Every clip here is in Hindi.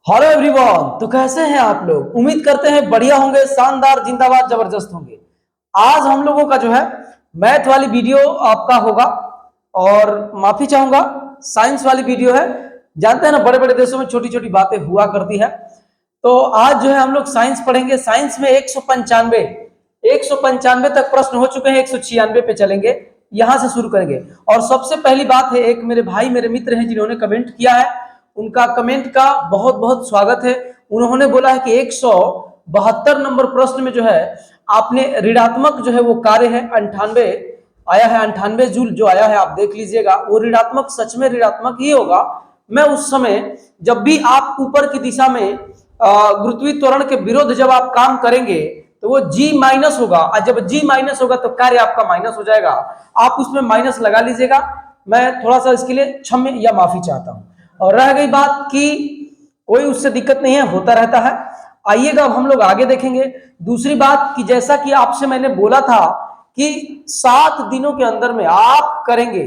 Hello everyone. तो कैसे हैं आप लोग? उम्मीद करते हैं बढ़िया होंगे, शानदार, जिंदाबाद, जबरदस्त होंगे। आज हम लोगों का जो है मैथ वाली वीडियो आपका होगा और माफी चाहूंगा साइंस वाली वीडियो है। जानते हैं ना, बड़े बड़े देशों में छोटी छोटी बातें हुआ करती है। तो आज जो है हम लोग साइंस पढ़ेंगे। साइंस में 195 तक प्रश्न हो चुके हैं, 196 पे चलेंगे, यहां से शुरू करेंगे। और सबसे पहली बात है, एक मेरे भाई मेरे मित्र हैं जिन्होंने कमेंट किया है, उनका कमेंट का बहुत बहुत स्वागत है। उन्होंने बोला है कि 172 नंबर प्रश्न में जो है आपने ऋणात्मक जो है वो कार्य है 98 आया है, 98 जूल जो आया है, आप देख लीजिएगा। वो ऋणात्मक सच में ऋणात्मक ही होगा। मैं उस समय जब भी आप ऊपर की दिशा में गुरुत्वीय त्वरण के विरुद्ध जब आप काम करेंगे तो वो G माइनस होगा, और जब G माइनस होगा तो कार्य आपका माइनस हो जाएगा। आप उसमें माइनस लगा लीजिएगा। मैं थोड़ा सा इसके लिए क्षमा या माफी चाहता हूं। और रह गई बात कि कोई उससे दिक्कत नहीं है, होता रहता है। आइएगा, अब हम लोग आगे देखेंगे। दूसरी बात कि जैसा कि आपसे मैंने बोला था कि 7 दिनों के अंदर में आप करेंगे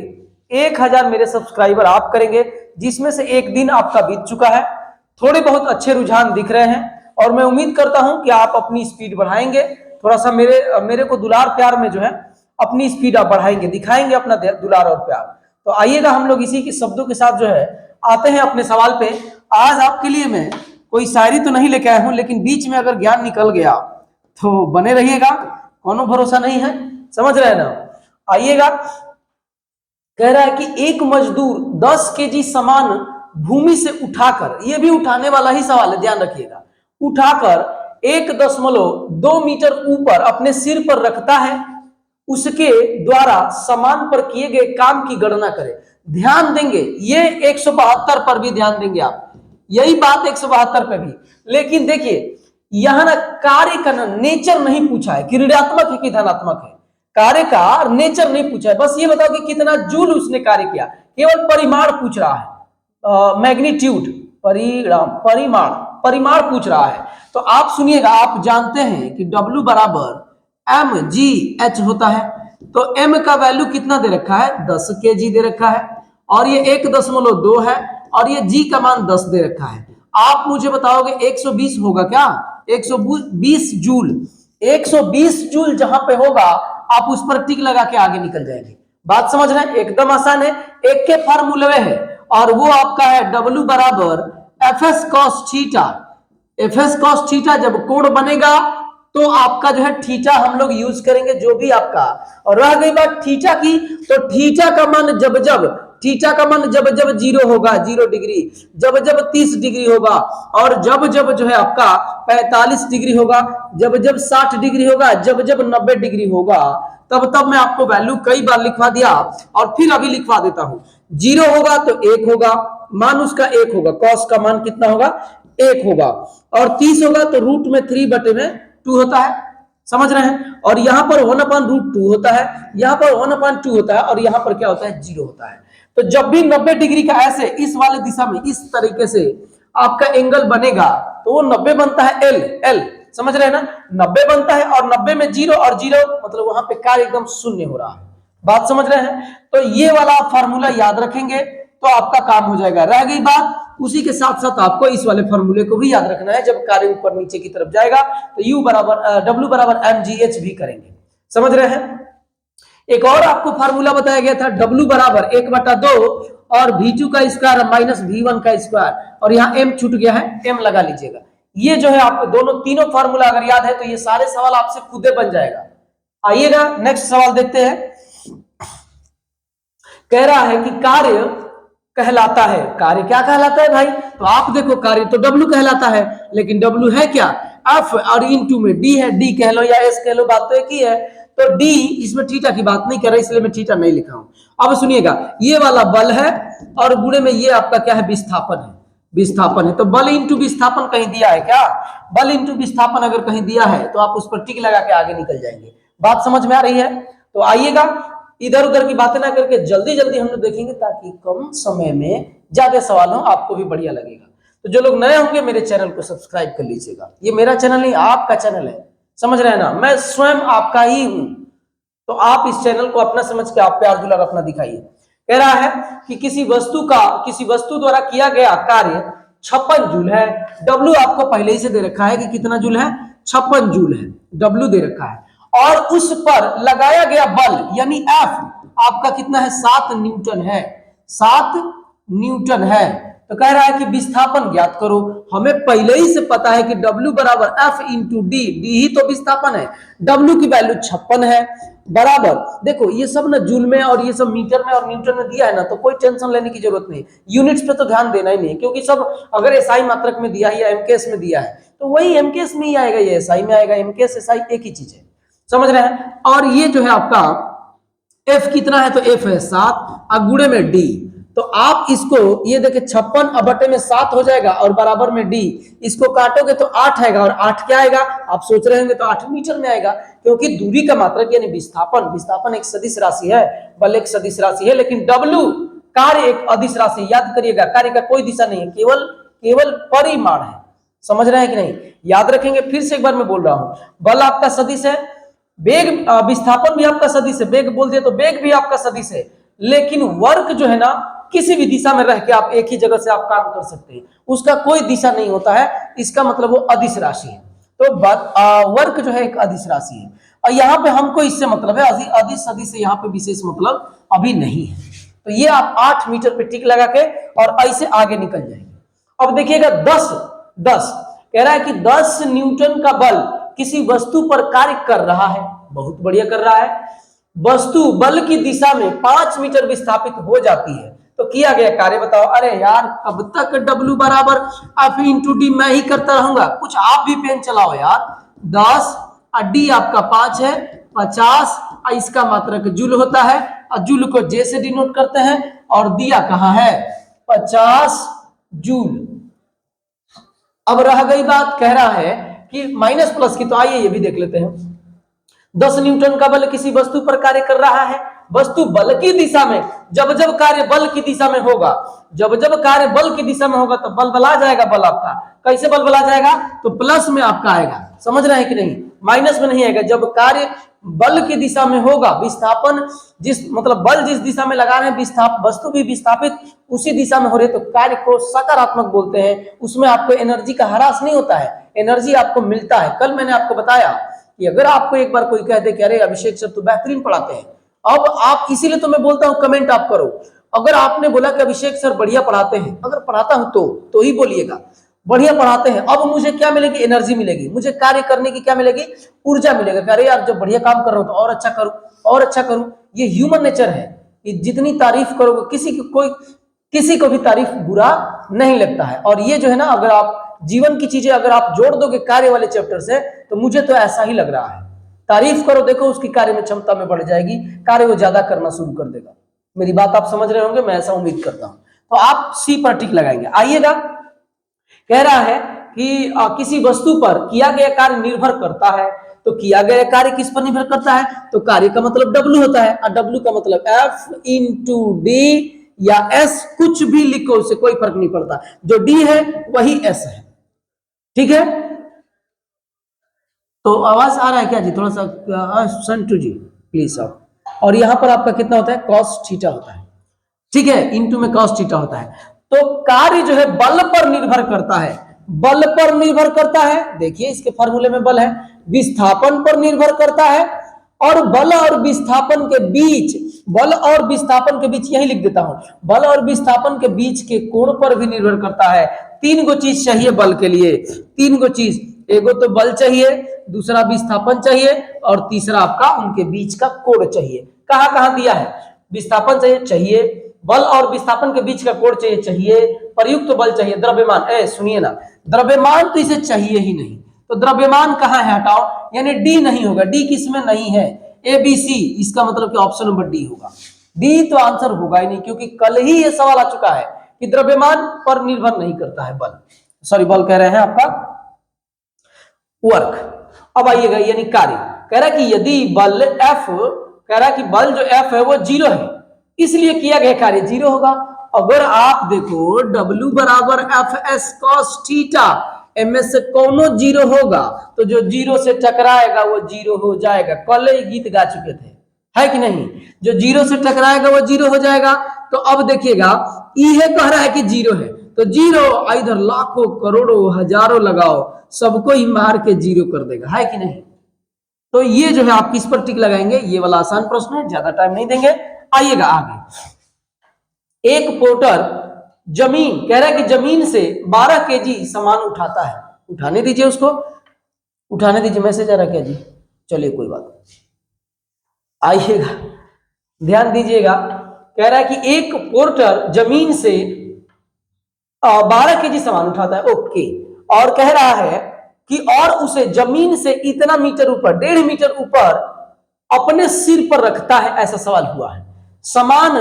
1000 मेरे सब्सक्राइबर आप करेंगे, जिसमें से एक दिन आपका बीत चुका है। थोड़े बहुत अच्छे रुझान दिख रहे हैं और मैं उम्मीद करता हूं कि आप अपनी स्पीड बढ़ाएंगे। थोड़ा सा मेरे को दुलार प्यार में जो है अपनी स्पीड आप बढ़ाएंगे, दिखाएंगे अपना दुलार और प्यार। तो आइएगा, हम लोग इसी के शब्दों के साथ जो है आते हैं अपने सवाल पे। आज आपके लिए मैं कोई शायरी तो नहीं लेके आया हूं, लेकिन बीच में अगर ज्ञान निकल गया तो बने रहिएगा, कोनो भरोसा नहीं है, समझ रहे हैं ना। आइएगा, कह रहा है कि एक मजदूर 10 केजी सामान भूमि से उठाकर, ये भी उठाने वाला ही सवाल है, ध्यान रखिएगा, उठाकर 1.2 मीटर ऊपर अपने सिर पर रखता है, उसके द्वारा सामान पर किए गए काम की गणना करें। ध्यान देंगे, ये 172 पर भी ध्यान देंगे आप, यही बात 172 पे भी। लेकिन देखिए यहां ना कार्य का ना नेचर नहीं पूछा है कि ऋणात्मक है कि धनात्मक है। कार्य का नेचर नहीं पूछा है, बस ये बताओ कि कितना जूल उसने कार्य किया, केवल परिमाण पूछ रहा है। मैग्नीट्यूड, परिमाण परिमाण पूछ रहा है। तो आप सुनिएगा, आप जानते हैं कि W बराबर mgh होता है। तो m का वैल्यू कितना दे रखा है? 10 kg दे रखा है, और ये 1.2 है, और ये g का मान 10 दे रखा है। आप मुझे बताओगे 120 होगा क्या? 120 जूल, 120 जूल जहां पे होगा आप उस पर टिक लगा के आगे निकल जाएंगे। बात समझ रहे हैं? एकदम आसान है, एक के फार्मूले है, और वो आपका है W बराबर fs cos theta. fs cos theta जब कोण बनेगा तो आपका जो है थीटा हम लोग यूज करेंगे, जो भी आपका। और रह गई बात थीटा की, तो थीटा का मान जब जब 0 होगा, 0 डिग्री, जब जब 30 डिग्री होगा, और जब जब जो है आपका 45 डिग्री होगा, जब जब 60 डिग्री होगा, जब जब 90 डिग्री होगा, तब तब मैं आपको वैल्यू कई बार लिखवा दिया और फिर अभी लिखवा देता हूं। 0 होगा तो 1 होगा, मान उसका 1 होगा, कॉस का मान कितना होगा? 1 होगा। और 30 होगा तो रूट में 3/2 होता है, समझ रहे हैं। और यहां पर 1/√2 होता है, यहां पर 1/2 होता है, और यहां पर क्या होता है? 0 होता है। तो जब भी 90 डिग्री का ऐसे इस वाले दिशा में इस तरीके से आपका एंगल बनेगा तो वो 90 बनता है, एल, समझ रहे हैं ना। 90 बनता है, और 90 में 0, और 0 मतलब वहां पे कार्य एकदम शून्य हो रहा है। बात समझ रहे हैं? तो ये वाला फॉर्मूला याद रखेंगे तो आपका काम हो जाएगा। रह गई बात, उसी के साथ साथ आपको इस वाले फॉर्मूले को भी याद रखना है। जब कार्य ऊपर नीचे की तरफ जाएगा तो W बराबर mgh भी करेंगे, समझ रहे हैं। एक और आपको फार्मूला बताया गया था, W बराबर 1/2 और V2 का स्क्वायर माइनस V1 का स्क्वायर, और यहाँ m छूट गया है, m लगा लीजिएगा। ये जो है आपको तीनों फार्मूला अगर याद है तो ये सारे सवाल आपसे खुदे बन जाएगा। आइएगा नेक्स्ट सवाल देखते हैं। कह रहा है कि कार्य कहलाता है, कार्य क्या कहलाता है भाई? तो आप देखो, कार्य तो W कहलाता है, लेकिन W है क्या? F, और इनटू में D है, D कह लो या S कह लो, बात तो एक ही है। तो D, इसमें थीटा की बात नहीं कर रहा, इसलिए मैं थीटा नहीं लिखा हूं। अब सुनिएगा, ये वाला बल है और गुणे में ये आपका क्या है? विस्थापन है, विस्थापन है। तो बल इंटू विस्थापन कहीं दिया है क्या? बल इंटू विस्थापन अगर कहीं दिया है तो आप उस पर टिक लगा के आगे निकल जाएंगे। बात समझ में आ रही है? तो आइएगा, इधर उधर की बातें ना करके जल्दी जल्दी हम लोग देखेंगे, ताकि कम समय में ज्यादा सवाल हो, आपको भी बढ़िया लगेगा। तो जो लोग नए होंगे मेरे चैनल को सब्सक्राइब कर लीजिएगा। ये मेरा चैनल नहीं, आपका चैनल है, समझ रहे हैं ना। मैं स्वयं आपका ही हूं, तो आप इस चैनल को अपना समझ के आप प्यार दुलार अपना दिखाइए। कह रहा है कि किसी वस्तु द्वारा किया गया कार्य 56 जूल है। डब्ल्यू आपको पहले ही से दे रखा है कि कितना जूल है, 56 जूल है, डब्ल्यू दे रखा है। और उस पर लगाया गया बल यानी एफ आपका कितना है, 7 न्यूटन है, 7 न्यूटन है। तो कह रहा है कि विस्थापन ज्ञात करो। हमें पहले ही से पता है कि W बराबर F इंटू डी, डी ही तो विस्थापन है, W की वैल्यू 56 है, बराबर। देखो ये सब ना जूल में और ये सब मीटर में और न्यूटन में दिया है ना, तो कोई टेंशन लेने की जरूरत नहीं, यूनिट्स पे तो ध्यान देना ही नहीं, क्योंकि सब अगर एसआई मात्रक में दिया है या एमकेएस में दिया है तो वही एमकेएस में ही आएगा, ये एसआई में आएगा, एमकेएस एसआई एक ही चीज है, समझ रहे हैं। और ये जो है आपका एफ कितना है, तो एफ है 7 और गुणे में डी, तो आप इसको ये देखिए 56 और बटे में 7 हो जाएगा और बराबर में डी, इसको काटोगे तो 8 आएगा, और 8 क्या आएगा आप सोच रहे होंगे, तो 8 मीटर में आएगा, क्योंकि दूरी का मात्रक यानी विस्थापन, विस्थापन एक सदिश राशि है, बल एक सदिश राशि है, लेकिन डब्ल्यू कार्य एक अदिश राशि। याद करिएगा कार्य का कोई दिशा नहीं है, केवल परिमाण है, समझ रहे हैं कि नहीं, याद रखेंगे। फिर से एक बार मैं बोल रहा हूं, बल आपका सदिश है, वेग विस्थापन भी आपका सदिश है, वेग बोल दिया तो वेग भी आपका सदिश है, लेकिन वर्क जो है ना किसी भी दिशा में रह के आप एक ही जगह से आप काम कर सकते हैं, उसका कोई दिशा नहीं होता है, इसका मतलब वो अदिश राशि है। तो वर्क जो है एक अदिश राशि है, और यहाँ पे हमको इससे मतलब है, अदिश सदिश से यहाँ पे विशेष मतलब अभी नहीं है। तो ये आप 8 मीटर पे टिक लगा के और ऐसे आगे निकल जाएंगे। अब देखिएगा 10 कह रहा है कि 10 न्यूटन का बल किसी वस्तु पर कार्य कर रहा है, बहुत बढ़िया कर रहा है, वस्तु बल की दिशा में 5 मीटर विस्थापित हो जाती है, तो किया गया कार्य बताओ। अरे यार कब तक W बराबर F इंटू डी मैं ही करता रहूंगा, कुछ आप भी पेन चलाओ यार। 10 और डी आपका 5 है, 50 और इसका मात्रक जूल होता है, और जूल को जे से डिनोट करते हैं, और दिया कहां है 50 जूल। अब रह गई बात, कह रहा है कि माइनस प्लस की, तो आइए ये भी देख लेते हैं। 10 न्यूटन का बल किसी वस्तु पर कार्य कर रहा है, वस्तु बल की दिशा में, जब जब कार्य बल की दिशा में होगा, जब जब कार्य बल की दिशा में होगा तो बल बला जाएगा, बल आपका कैसे बल बला जाएगा, तो प्लस में आपका आएगा, समझ रहे हैं कि नहीं, माइनस में नहीं आएगा। जब कार्य बल की दिशा में होगा, विस्थापन जिस मतलब बल जिस दिशा में लगा रहे हैं, वस्तु भी विस्थापित उसी दिशा में हो रही है, तो कार्य को सकारात्मक बोलते हैं, उसमें आपको एनर्जी का ह्रास नहीं होता है, एनर्जी आपको मिलता है। कल मैंने आपको बताया कि अगर आपको एक बार कोई कह दे कि अरे अभिषेक सर तो बेहतरीन पढ़ाते हैं, अब आप, इसीलिए तो मैं बोलता हूं कमेंट आप करो। अगर आपने बोला कि अभिषेक सर बढ़िया पढ़ाते हैं, अगर पढ़ाता हूं तो ही बोलिएगा बढ़िया पढ़ाते हैं, अब मुझे क्या मिलेगी, एनर्जी मिलेगी, मुझे कार्य करने की क्या मिलेगी, ऊर्जा मिलेगा। अरे यार जब बढ़िया काम कर रहा हूं तो और अच्छा करूं, और अच्छा करूं, ये ह्यूमन नेचर है कि जितनी तारीफ करोगे, किसी को भी तारीफ बुरा नहीं लगता है। और ये जो है ना, अगर आप जीवन की चीजें अगर आप जोड़ दोगे कार्य वाले चैप्टर से, तो मुझे तो ऐसा ही लग रहा है, तारीफ करो, देखो उसकी कार्य में क्षमता में बढ़ जाएगी, कार्य वो ज्यादा करना शुरू कर देगा। मेरी बात आप समझ रहे होंगे, मैं ऐसा उम्मीद करता हूं। तो आप सी पर टिक लगाएंगे। आइएगा, कह रहा है कि किसी वस्तु पर किया गया कार्य निर्भर करता है, तो किया गया कार्य किस पर निर्भर करता है, तो कार्य का मतलब W होता है, और W का मतलब F इंटू डी या S, कुछ भी लिखो उससे कोई फर्क नहीं पड़ता, जो D है वही S है, ठीक है। तो आवाज आ रहा है क्या जी, थोड़ा सा संटू जी प्लीज आप। और यहां पर आपका कितना होता है, cos थीटा होता है, ठीक है, इनटू में cos थीटा होता है। तो कार्य जो है बल पर निर्भर करता है, बल पर निर्भर करता है, देखिए इसके फार्मूले में बल है, विस्थापन पर निर्भर करता है, और बल और विस्थापन के बीच, बल और विस्थापन के बीच, यही लिख देता हूं, बल और विस्थापन के बीच के कोण पर भी निर्भर करता है। 3 गो चीज चाहिए बल के लिए, 3 गो चीज, एगो तो बल चाहिए, दूसरा विस्थापन चाहिए, और तीसरा आपका उनके बीच का कोण चाहिए। कहां कहां दिया है, विस्थापन चाहिए, बल और विस्थापन के बीच का कोण चाहिए, प्रयुक्त बल चाहिए, द्रव्यमान, सुनिए ना, द्रव्यमान तो इसे चाहिए ही नहीं, तो द्रव्यमान कहां है, हटाओ, यानी डी नहीं होगा, डी किसमें नहीं है, ABC, इसका मतलब कि ऑप्शन नंबर डी होगा, डी तो आंसर होगा ही नहीं, क्योंकि कल ही ये सवाल आ चुका है कि द्रव्यमान पर निर्भर नहीं करता है बल, सॉरी बल कह रहे हैं आपका वर्क। अब आइएगा, यानी कार्य, कह रहा है कि यदि बल F, कह रहा है कि बल जो F है वो 0 है, इसलिए किया गया कार्य 0 होगा। अगर आप देखो W बराबर FS cos थीटा, एम से कोनो 0 होगा, तो जो 0 से टकराएगा वो 0 हो जाएगा, कल ही गीत गा चुके थे, है कि नहीं, जो 0 से टकराएगा वो 0 हो जाएगा। तो अब देखिएगा, ये कह रहा है कि 0 है, तो जीरो इधर लाखों करोड़ों हजारों लगाओ, सबको ही मार के जीरो कर देगा, है कि नहीं। तो ये जो है आप किस पर टिक लगाएंगे, ये वाला आसान प्रश्न है, ज्यादा टाइम नहीं देंगे। आइएगा आगे। एक पोर्टर जमीन कह रहा है कि जमीन से 12 केजी सामान उठाता है, उठाने दीजिए उसको, उठाने दीजिए। मैसेज आ रहा क्या जी, चलिए कोई बात। आइएगा ध्यान दीजिएगा, कह रहा है कि एक पोर्टर जमीन से 12 केजी सामान उठाता है, ओके। और कह रहा है कि और उसे जमीन से इतना मीटर ऊपर, 1.5 मीटर ऊपर अपने सिर पर रखता है, ऐसा सवाल हुआ है। सामान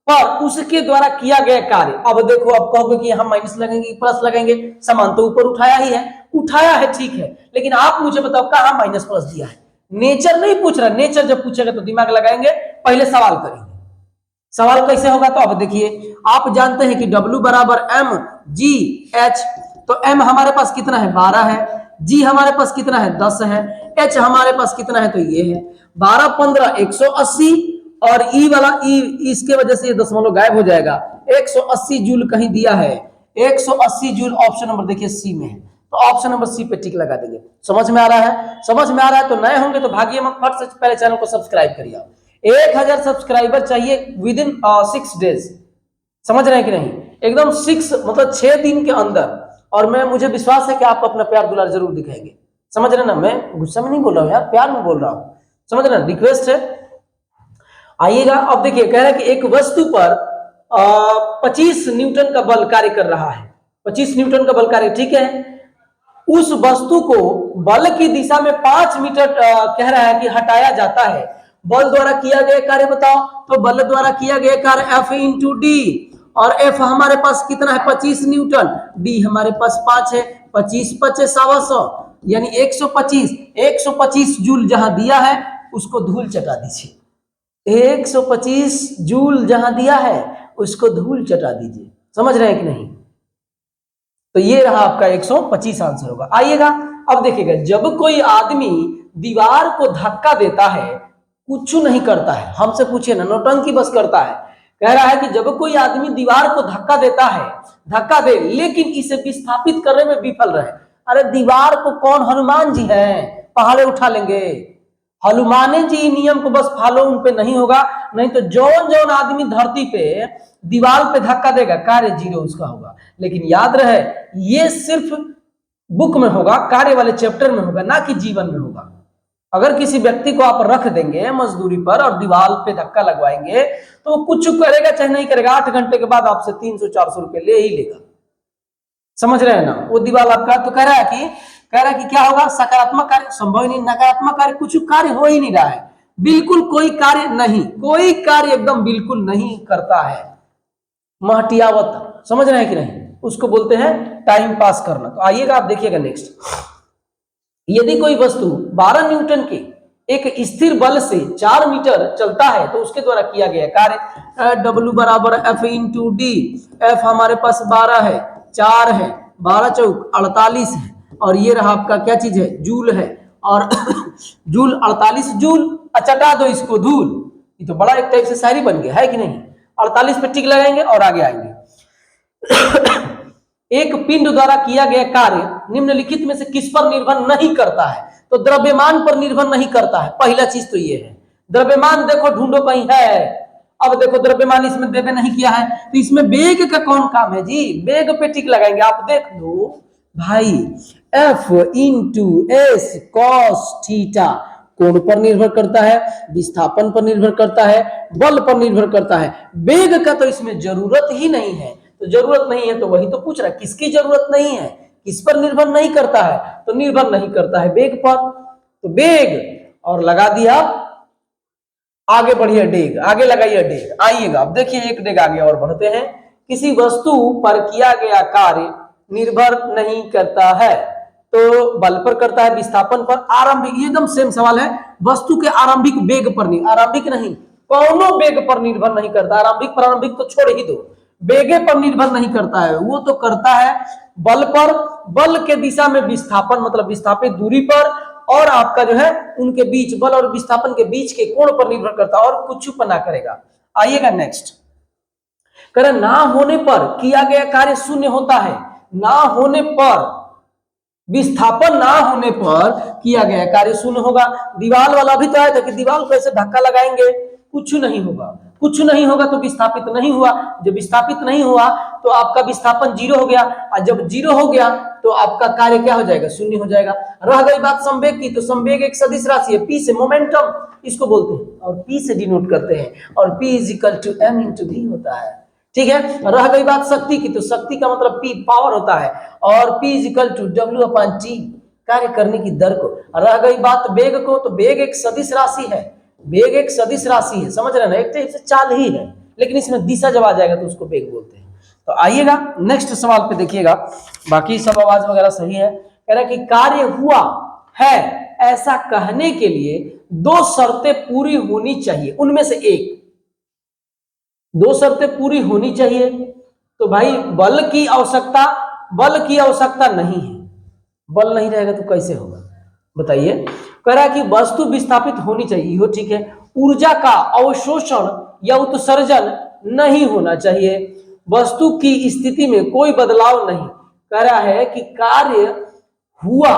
पर उसके द्वारा किया गया कार्य, अब देखो, अब कहोगे कि हम माइनस लगेंगे प्लस लगेंगे, सामान तो ऊपर उठाया ही है, उठाया है ठीक है, लेकिन आप मुझे बताओ कहां माइनस प्लस दिया है। नेचर नहीं पूछ रहा, नेचर जब पूछेगा तो दिमाग लगाएंगे, पहले सवाल करेंगे। सवाल कैसे होगा, तो अब देखिए, आप जानते हैं कि W बराबर M G H, तो M हमारे पास कितना है 12 है, G हमारे पास कितना है 10 है, H हमारे पास कितना है, तो ये है 12 15 180, और E वाला E, इसके वजह से ये दशमलव गायब हो जाएगा, 180 जूल कहीं दिया है, 180 जूल ऑप्शन नंबर देखिए सी में है, तो ऑप्शन नंबर सी पे टिक लगा देंगे। समझ में आ रहा है, समझ में आ रहा है, तो नए होंगे तो भागिए मत, फट से पहले चैनल को सब्सक्राइब करिए। 1000 सब्सक्राइबर चाहिए विद इन 6 डेज, समझ रहे हैं कि नहीं, एकदम 6 मतलब 6 दिन के अंदर, और मैं मुझे विश्वास है कि आप अपना प्यार दुलार जरूर दिखाएंगे, समझ रहे ना, मैं गुस्सा में नहीं बोल रहा हूं यार, प्यार में बोल रहा हूं, समझ रहे ना, रिक्वेस्ट है। आइएगा, अब देखिए, कह रहा है कि एक वस्तु पर 25 न्यूटन का बल कार्य कर रहा है, 25 न्यूटन का बल कार्य, ठीक है। उस वस्तु को बल की दिशा में 5 मीटर कह रहा है कि हटाया जाता है, बल द्वारा किया गया कार्य बताओ, तो बल द्वारा किया गया कार्य F इंटू डी, और F हमारे पास कितना है 25 न्यूटन, D हमारे पास 5 है, 25 5 100 यानी 125, 125 जूल जहां दिया है उसको धूल चटा दीजिए, 125 जूल जहां दिया है उसको धूल चटा दीजिए, समझ रहे हैं कि नहीं। तो ये रहा आपका 125 आंसर होगा। आइएगा, अब देखिएगा, जब कोई आदमी दीवार को धक्का देता है, कुछ नहीं करता है, हमसे पूछिए ना, नौटंकी बस करता है। कह रहा है कि जब कोई आदमी दीवार को धक्का देता है, धक्का दे, लेकिन इसे विस्थापित करने में विफल रहे। अरे दीवार को कौन, हनुमान जी हैं, पहाड़े उठा लेंगे, हनुमान जी नियम को बस फॉलो उन पे नहीं होगा, नहीं तो जौन जौन आदमी धरती पे दीवार पे धक्का देगा, कार्य जीरो उसका होगा। लेकिन याद रहे, ये सिर्फ बुक में होगा, कार्य वाले चैप्टर में होगा, ना कि जीवन में होगा। अगर किसी व्यक्ति को आप रख देंगे मजदूरी पर और दीवार पे धक्का लगवाएंगे, तो वो कुछ करेगा चाहे नहीं करेगा, 8 घंटे के बाद आपसे 300-400 रुपए ले ही लेगा, समझ रहे हैं ना। वो दीवार आपका, तो कह रहा है कि क्या होगा, सकारात्मक कार्य संभव ही नहीं, नकारात्मक कार्य कुछ कार्य हो ही नहीं रहा है, बिल्कुल कोई कार्य नहीं, कोई कार्य एकदम बिल्कुल नहीं करता है, महटियावत, समझ रहे हैं कि नहीं, उसको बोलते हैं टाइम पास करना। तो आइएगा, आप देखिएगा नेक्स्ट, यदि कोई वस्तु 12 न्यूटन के एक स्थिर बल से 4 मीटर चलता है, तो उसके द्वारा किया गया कार्य W बराबर F इंटू डी, F हमारे पास 12 है, 4 है, 12 चौक 48 है, और ये रहा आपका क्या चीज है, जूल है, और जूल 48 जूल, चटा दो इसको धूल, ये तो बड़ा एक टाइप से शायरी बन गया है कि नहीं। 48 पे टिक लगाएंगे और आगे आएंगे। एक पिंड द्वारा किया गया कार्य निम्नलिखित में से किस पर निर्भर नहीं करता है, तो द्रव्यमान पर निर्भर नहीं करता है, पहला चीज तो ये है। द्रव्यमान देखो ढूंढो कहीं है, अब देखो द्रव्यमान इसमें देवे नहीं किया है, तो इसमें वेग का कौन काम है जी, वेग पे टिक लगाएंगे। आप देख लो भाई, F into S cos theta कोण पर निर्भर करता है, विस्थापन पर निर्भर करता है, बल पर निर्भर करता है, वेग का तो इसमें जरूरत ही नहीं है। तो जरूरत नहीं है तो वही तो पूछ रहा है, किसकी जरूरत नहीं है, किस पर निर्भर नहीं करता है, तो निर्भर नहीं करता है वेग पर, तो वेग और लगा दिया, आगे बढ़िए डेग, आगे लगाइए डेग। आइएगा, अब देखिए एक डेग आगे और बढ़ते हैं, किसी वस्तु पर किया गया कार्य निर्भर नहीं करता है, तो बल पर करता है, विस्थापन पर, आरंभिक, एकदम सेम सवाल है, वस्तु के आरंभिक वेग पर नहीं, आरंभिक नहीं, कौनो वेग पर निर्भर नहीं करता, आरंभिक प्रारंभिक तो छोड़ ही दो, वेगे पर निर्भर नहीं करता है, वो तो करता है बल पर, बल के दिशा में विस्थापन मतलब विस्थापित दूरी पर, और आपका जो है उनके बीच, बल और विस्थापन के बीच के कोण पर निर्भर करता है, और कुछ पर ना करेगा। आइएगा नेक्स्ट, कह रहा ना होने पर किया गया कार्य शून्य होता है, ना होने पर, विस्थापन ना होने पर किया गया कार्य शून्य होगा। दीवार वाला भी तो आया था कि दीवार को ऐसे धक्का लगाएंगे कुछ नहीं होगा, कुछ नहीं होगा तो विस्थापित नहीं हुआ, जब विस्थापित नहीं हुआ तो आपका विस्थापन जीरो हो गया, और जब जीरो हो गया तो आपका कार्य क्या हो जाएगा, शून्य हो जाएगा। रह गई बात संवेग की, तो संवेग एक सदिश राशि है, पी से मोमेंटम इसको बोलते हैं और पी से डिनोट करते हैं, और P is equal to M into V होता है। ठीक है, रह गई बात शक्ति की, तो शक्ति का मतलब पी पावर होता है, और P is equal to W upon T कार्य करने की दर को। रह गई बात वेग को, तो वेग एक सदिश राशि है, वेग एक सदिश राशि है, समझ रहे ना, एक टाइप से चाल ही है, लेकिन इसमें दिशा जब आ जाएगा तो उसको वेग बोलते हैं। तो आइएगा नेक्स्ट सवाल पे देखिएगा, बाकी सब आवाज वगैरह सही है। कह रहा है कि कार्य हुआ है ऐसा कहने के लिए दो शर्तें पूरी होनी चाहिए, उनमें से एक, दो शर्तें पूरी होनी चाहिए। तो भाई बल की आवश्यकता, बल की आवश्यकता नहीं है, बल नहीं रहेगा तो कैसे होगा बताइए। कह रहा है कि वस्तु विस्थापित होनी चाहिए, हो ठीक है। ऊर्जा का अवशोषण या उत्सर्जन नहीं होना चाहिए, वस्तु की स्थिति में कोई बदलाव नहीं। कह रहा है कि कार्य हुआ,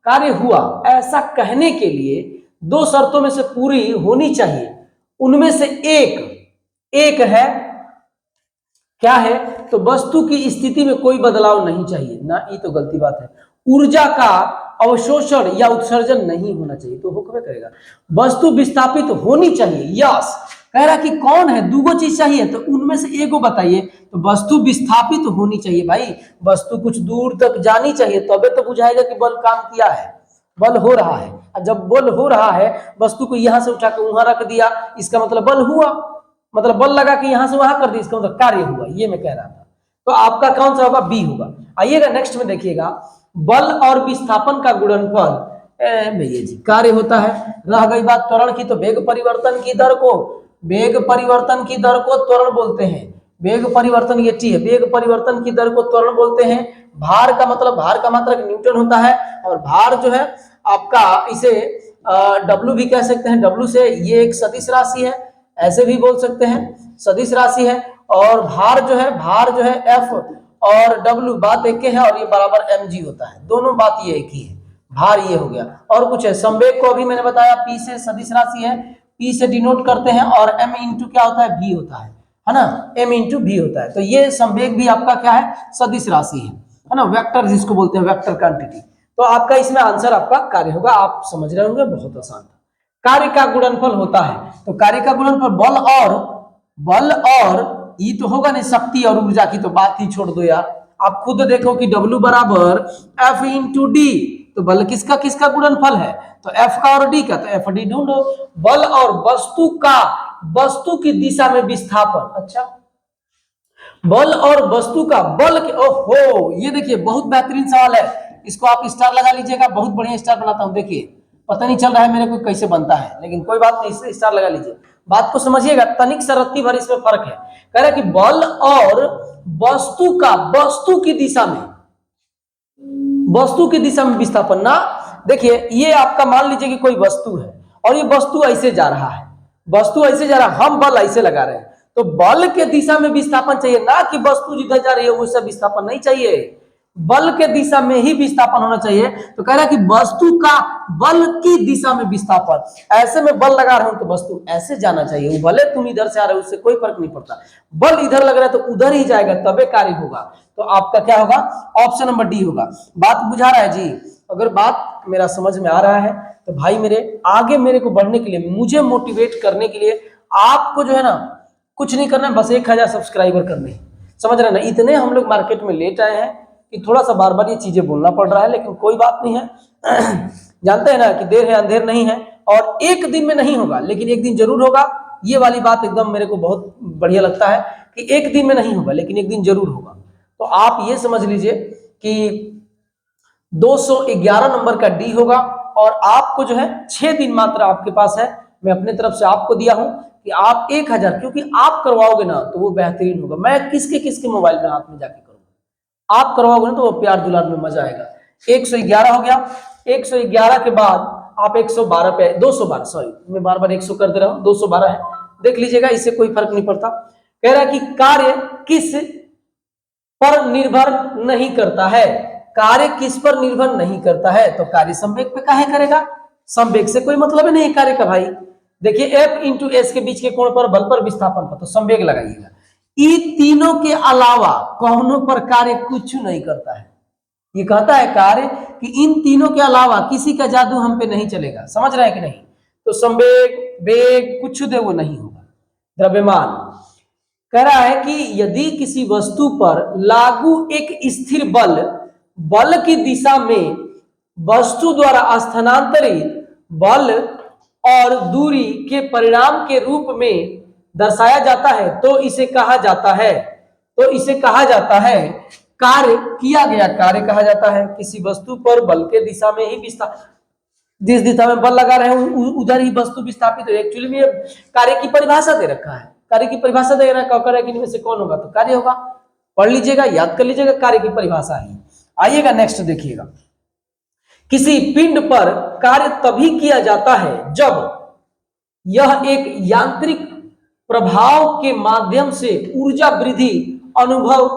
कार्य हुआ ऐसा कहने के लिए दो शर्तों में से पूरी होनी चाहिए, उनमें से एक है, क्या है, तो वस्तु की स्थिति में कोई बदलाव नहीं चाहिए ना, ये तो गलती बात है। ऊर्जा का अवशोषण या उत्सर्जन नहीं होना चाहिए, तो हुक्म करेगा वस्तु विस्थापित होनी चाहिए, यस। कह रहा कि कौन है, दूगो चीज चाहिए, तो उनमें से एक को बताइए। तो वस्तु विस्थापित होनी चाहिए भाई, वस्तु कुछ दूर तक जानी चाहिए, तबे तो बुझाएगा कि बल काम किया है, बल हो रहा है। और जब बल हो रहा है, वस्तु को यहां से उठा के वहां रख दिया, इसका मतलब बल हुआ, मतलब बल लगा के यहां से वहां कर दिया, इसका मतलब कार्य हुआ, ये मैं कह रहा था। तो आपका कौन सा होगा, बी होगा। आइएगा नेक्स्ट में देखिएगा, बल और विस्थापन का गुणनफल भैया जी कार्य होता है। रह गई बात त्वरण की, तो वेग परिवर्तन की दर को, वेग परिवर्तन की दर को त्वरण बोलते हैं, वेग परिवर्तन ये टी है, वेग परिवर्तन की दर को त्वरण बोलते हैं। भार का मतलब, भार का मात्रक न्यूटन होता है, और भार जो है आपका, इसे डब्ल्यू भी कह सकते हैं, डब्ल्यू से ये एक सदिश राशि है, ऐसे भी बोल सकते हैं, सदिश राशि है। और भार जो है, भार जो है एफ और डब्ल्यू बात एक है, और ये बराबर एम जी होता है, दोनों बात ये एक ही है, भार ये हो गया। और कुछ है, संवेग को अभी मैंने बताया पी से सदिश राशि है, पी से डिनोट करते हैं, और एम इंटू क्या होता है, भी होता है ना, एम इंटू भी होता है। तो ये संवेग भी आपका क्या है, सदिश राशि है ना, वेक्टर जिसको बोलते हैं, वेक्टर क्वांटिटी। तो आपका इसमें आंसर आपका कार्य होगा, आप समझ रहे होंगे, बहुत आसान था। कार्य का गुणनफल होता है, तो कार्य का गुणनफल बल और ये तो होगा नहीं, शक्ति और ऊर्जा की तो बात ही छोड़ दो यार, आप खुद देखो कि W बराबर F इंटू डी, तो बल किसका किसका गुणनफल है, तो F का और D का, तो F D ढूंढो। बल और वस्तु का, वस्तु की दिशा में विस्थापन, अच्छा बल और वस्तु का, बल के, ओहो ये देखिए बहुत बेहतरीन सवाल है, इसको आप स्टार लगा लीजिएगा, बहुत बढ़िया स्टार बनाता हूं, देखिए पता नहीं चल रहा है मेरे को कैसे बनता है, लेकिन कोई बात नहीं, इससे स्टार लगा लीजिए, बात को समझिएगा, तनिक सा रत्ती भर इसमें फर्क है। कह रहा है कि बल और वस्तु का, वस्तु की दिशा में, वस्तु की दिशा में विस्थापन ना, देखिए ये आपका मान लीजिए कि कोई वस्तु है, और ये वस्तु ऐसे जा रहा है, वस्तु ऐसे जा रहा है, हम बल ऐसे लगा रहे हैं, तो बल के दिशा में विस्थापन चाहिए ना, कि वस्तु जिधर जा रही है उससे विस्थापन नहीं चाहिए, बल के दिशा में ही विस्थापन होना चाहिए। तो कह रहा है कि वस्तु का बल की दिशा में विस्थापन, ऐसे में बल लगा रहा हूं तो वस्तु ऐसे जाना चाहिए, वो भले तुम इधर से आ रहे हो उससे कोई फर्क नहीं पड़ता, बल इधर लग रहा है तो उधर ही जाएगा, तबे कार्य होगा। तो आपका क्या होगा, ऑप्शन नंबर डी होगा। बात बुझा रहा है जी, अगर बात मेरा समझ में आ रहा है तो भाई मेरे आगे, मेरे को बढ़ने के लिए, मुझे मोटिवेट करने के लिए आपको जो है ना कुछ नहीं करना है, बस 1000 सब्सक्राइबर करने, समझ रहे ना, इतने हम लोग मार्केट में लेट आए हैं कि थोड़ा सा बार बार ये चीजें बोलना पड़ रहा है, लेकिन कोई बात नहीं है। जानते हैं ना कि देर है अंधेर नहीं है, और एक दिन में नहीं होगा लेकिन एक दिन जरूर होगा, ये वाली बात एकदम मेरे को बहुत बढ़िया लगता है कि एक दिन में नहीं होगा लेकिन एक दिन जरूर होगा। तो आप ये समझ लीजिए कि 211 नंबर का डी होगा, और आपको जो है 6 दिन मात्र आपके पास है, मैं अपने तरफ से आपको दिया हूं कि आप 1000, क्योंकि आप करवाओगे ना तो वो बेहतरीन होगा। मैं किसके किसके मोबाइल में हाथ में जाके करूंगा, आप करवाओगे ना तो वो प्यार दुलार में मजा आएगा। 111 हो गया, 111 के बाद आप 112 पे, 212, सॉरी मैं बार बार 100 कर दे रहा हूँ, 212 है, देख लीजिएगा, इससे कोई फर्क नहीं पड़ता। कह रहा है कि कार्य किस पर निर्भर नहीं करता है, कार्य किस पर निर्भर नहीं करता है, तो कार्य संवेग पे काहे करेगा, संवेग से कोई मतलब ही नहीं कार्य का भाई। देखिए F इंटू एस के बीच के कोण पर बल पर विस्थापन पर, तो संवेग लगाइएगा। इन तीनों के अलावा कौनों पर कार्य कुछ नहीं करता है, ये कहता है कार्य कि इन तीनों के अलावा किसी का जादू हम पे नहीं चलेगा, समझ रहे हैं कि नहीं। तो संवेग वेग कुछ दे वो नहीं होगा। द्रव्यमान कह रहा है कि यदि किसी वस्तु पर लागू एक स्थिर बल, बल की दिशा में वस्तु द्वारा स्थानांतरित बल और दूरी के परिणाम के रूप में दर्शाया जाता है, तो इसे कहा जाता है, तो इसे कहा जाता है कार्य किया गया कार्य कहा जाता है। किसी वस्तु पर बल के दिशा में ही जिस दिशा में बल लगा रहे हैं उधर ही वस्तु विस्थापित है। एक्चुअली में कार्य की परिभाषा दे रखा है, कार्य की परिभाषा दे रहा है, कह कि इनमें से कौन होगा, तो कार्य होगा। पढ़ लीजिएगा, याद कर लीजिएगा, कार्य की परिभाषा है। आइएगा नेक्स्ट देखिएगा, किसी पिंड पर कार्य तभी किया जाता है जब यह एक यांत्रिक प्रभाव के माध्यम से ऊर्जा वृद्धि अनुभव